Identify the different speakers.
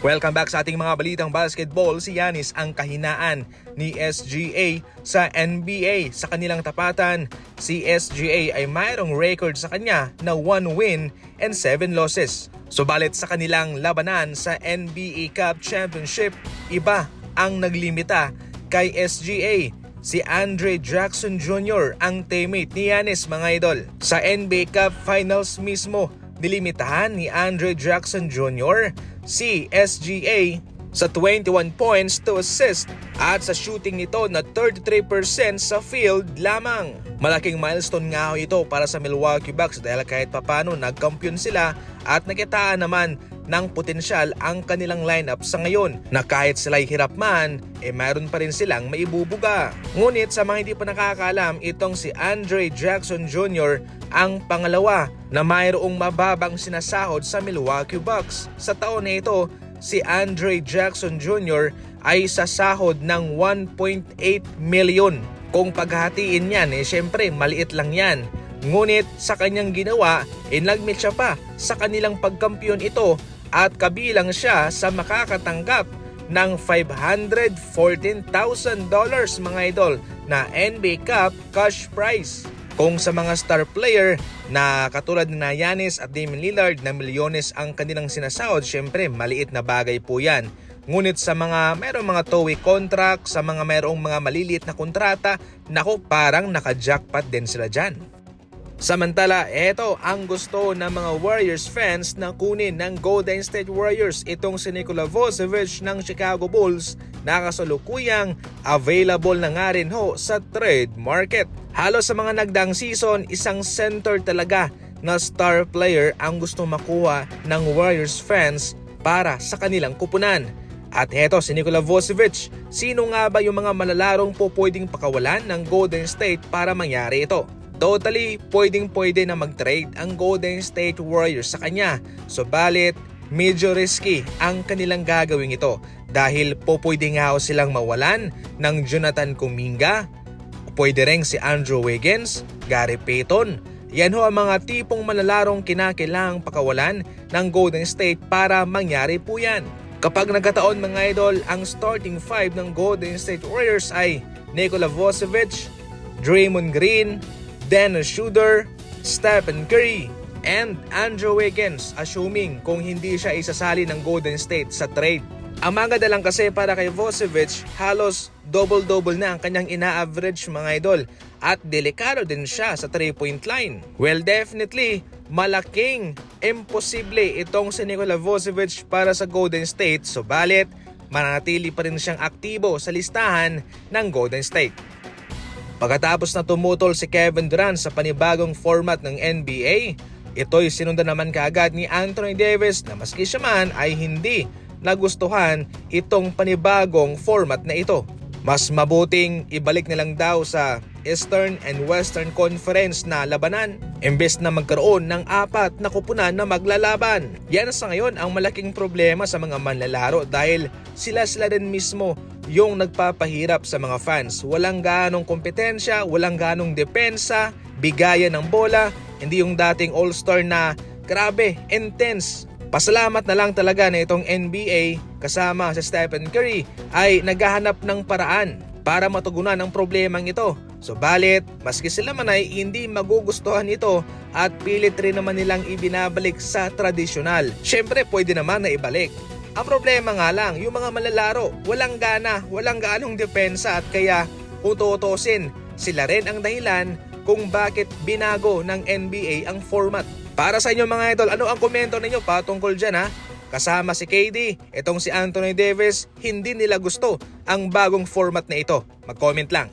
Speaker 1: Welcome back sa ating mga balitang basketball. Si Giannis ang kahinaan ni SGA sa NBA. Sa kanilang tapatan, si SGA ay mayroong record sa kanya na 1 win and 7 losses. Subalit sa kanilang labanan sa NBA Cup Championship, iba ang naglimita kay SGA. Si Andre Jackson Jr. ang teammate ni Giannis, mga idol. Sa NBA Cup Finals mismo, nilimitahan ni Andre Jackson Jr. si SGA sa 21 points to assist at sa shooting nito na 33% sa field lamang. Malaking milestone nga ito para sa Milwaukee Bucks dahil kahit papano nagkampiyon sila at nakitaan naman ng potensyal ang kanilang lineup sa ngayon na kahit sila'y hirap man, mayroon pa rin silang maibubuga. Ngunit sa mga hindi pa nakakaalam, itong si Andre Jackson Jr. ang pangalawa na mayroong mababang sinasahod sa Milwaukee Bucks. Sa taon na ito, si Andre Jackson Jr. ay sasahod ng 1.8 million. Kung paghahatiin yan, syempre maliit lang yan. Ngunit sa kanyang ginawa, nagmeet siya pa sa kanilang pagkampiyon ito at kabilang siya sa makakatanggap ng $514,000 mga idol na NBA Cup cash prize. Kung sa mga star player na katulad ni Giannis at Damian Lillard na milyones ang kanilang sinasahod, syempre maliit na bagay po yan. Ngunit sa mga mayroong mga two-way contract, sa mga mayroong mga maliliit na kontrata, naku, parang naka-jackpot din sila dyan. Samantala, ito ang gusto ng mga Warriors fans na kunin ng Golden State Warriors. Itong si Nikola Vucevic ng Chicago Bulls na kasalukuyang available na nga rin ho sa trade market. Halos sa mga nagdaang season, isang center talaga na star player ang gusto makuha ng Warriors fans para sa kanilang kupunan. At heto si Nikola Vucevic. Sino nga ba yung mga malalarong po pwedeng pakawalan ng Golden State para mangyari ito? Totally pwede na mag-trade ang Golden State Warriors sa kanya. Subalit, medyo risky ang kanilang gagawin ito dahil pwede nga silang mawalan ng Jonathan Kuminga, pwede rin si Andrew Wiggins, Gary Payton. Yan ho ang mga tipong malalarong kinakailangang pakawalan ng Golden State para mangyari po yan. Kapag nagkataon mga idol, ang starting five ng Golden State Warriors ay Nikola Vucevic, Draymond Green, Dennis Schroeder, Stephen Curry, and Andrew Wiggins, assuming kung hindi siya isasali ng Golden State sa trade. Ang maganda lang kasi para kay Vucevic, halos double-double na ang kanyang ina-average mga idol at delikado din siya sa 3-point line. Well, definitely, malaking imposible itong si Nikola Vucevic para sa Golden State, subalit mananatili pa rin siyang aktibo sa listahan ng Golden State. Pagkatapos na tumutol si Kevin Durant sa panibagong format ng NBA, ito'y sinundan naman kaagad ni Anthony Davis na maski siya man ay hindi nagustuhan itong panibagong format na ito. Mas mabuting ibalik na lang daw sa Eastern and Western Conference na labanan imbes na magkaroon ng 4 na kupunan na maglalaban. Yan sa ngayon ang malaking problema sa mga manlalaro dahil sila din mismo yung nagpapahirap sa mga fans. Walang ganong kompetensya, walang ganong depensa, bigayan ng bola, hindi yung dating all-star na grabe, intense. Pasalamat na lang talaga na itong NBA kasama si Stephen Curry ay naghahanap ng paraan para matugunan ang problemang ito. Subalit, maski sila man ay hindi magugustuhan ito at pilit rin naman nilang ibinabalik sa tradisyonal. Syempre pwede naman na ibalik. Ang problema nga lang, yung mga malalaro, walang gana, walang ganong depensa at kaya kung tutusin, sila rin ang dahilan kung bakit binago ng NBA ang format. Para sa inyo mga idol, ano ang komento ninyo patungkol dyan ha? Kasama si KD, itong si Anthony Davis, hindi nila gusto ang bagong format na ito. Mag-comment lang.